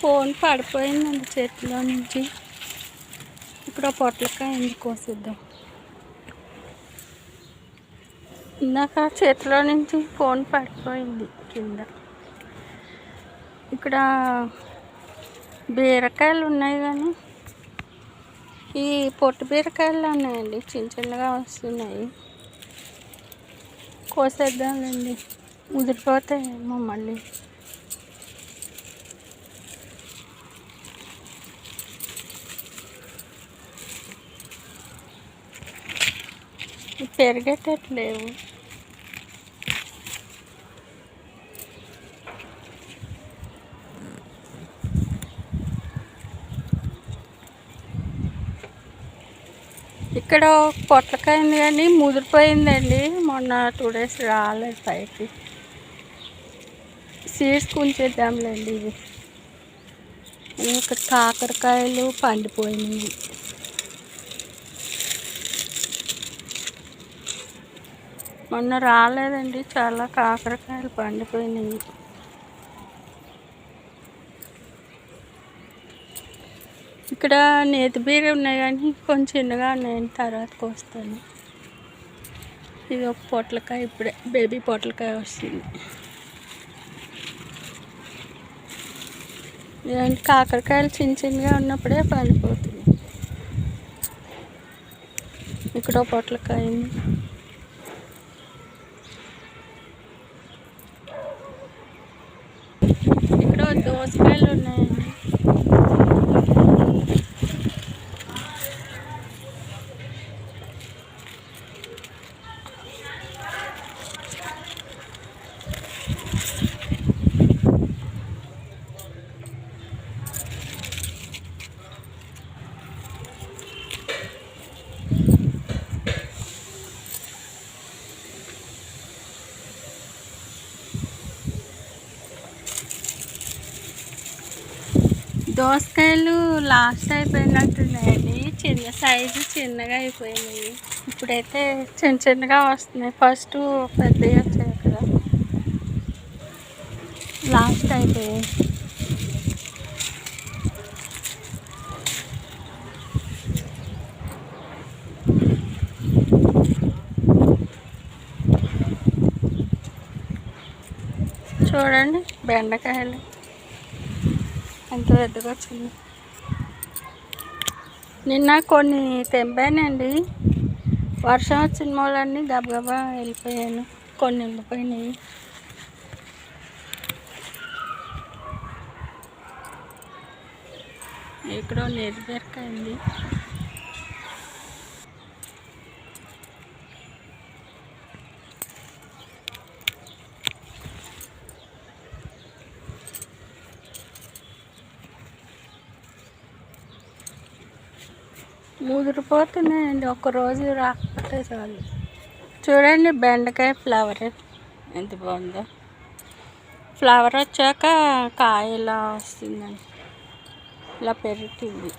Phone పడిపోయిందండి చేతిలో నుంచి. ఇప్పుడు పొట్లకాయ ఎందుకు కోసిద్దాం. ఇందాక చేతిలో నుంచి ఫోన్ పడిపోయింది కింద. ఇక్కడ బీరకాయలు ఉన్నాయి కానీ ఈ పొట్టు బీరకాయలు ఉన్నాయండి, చిన్న చిన్నగా వస్తున్నాయి. కోసేద్దాంలేండి, ముదిరిపోతాయేమో మళ్ళీ. పెరిగేటట్లేవు. ఇక్కడ పొట్లకాయ ఉంది కానీ ముదిరిపోయిందండి. మొన్న 2 days రాలేదు పైకి. సీడ్స్ ఉంచేద్దాంలేండి. ఇవి ఇక్కడ కాకరకాయలు పండిపోయినాయి. మొన్న రాలేదండి, చాలా కాకరకాయలు పండిపోయినాయి. ఇక్కడ నేతి బీర ఉన్నాయి కానీ కొంచెం చిన్నగా ఉన్నాయండి, తర్వాత కోస్తాను. ఇది ఒక పొట్లకాయ, ఇప్పుడే బేబీ పొట్లకాయ వస్తుంది. ఇలాంటి కాకరకాయలు చిన్న చిన్నగా ఉన్నప్పుడే పండిపోతుంది. ఇక్కడ పొట్లకాయ ఉంది. ఇక్కడ దోసకాయలు ఉన్నాయండి. దోసకాయలు లాస్ట్ అయిపోయినట్టున్నాయండి, చిన్న సైజు చిన్నగా అయిపోయినాయి. ఇప్పుడైతే చిన్న చిన్నగా వస్తున్నాయి. ఫస్ట్ పెద్దవి వచ్చాయి కదా, లాస్ట్ అయిపోయాయి. చూడండి బెండకాయలు ఎంత పెద్దగా వచ్చింది. నిన్న కొన్ని తెంపానండి, వర్షం వచ్చిన మూలన్నీ గబగబా వెళ్ళిపోయాను. కొన్ని వెళ్ళిపోయినాయి. ఇక్కడ నేతి బీరకాయ ఉంది. ముదిరిపోతున్నాయండి, ఒక్కరోజు రాకపోతే చాలు. చూడండి బెండకాయ ఫ్లవర్ ఎంత బాగుందో. ఫ్లవర్ వచ్చాక కాయ ఇలా వస్తుందండి, ఇలా పెరుగుతుంది.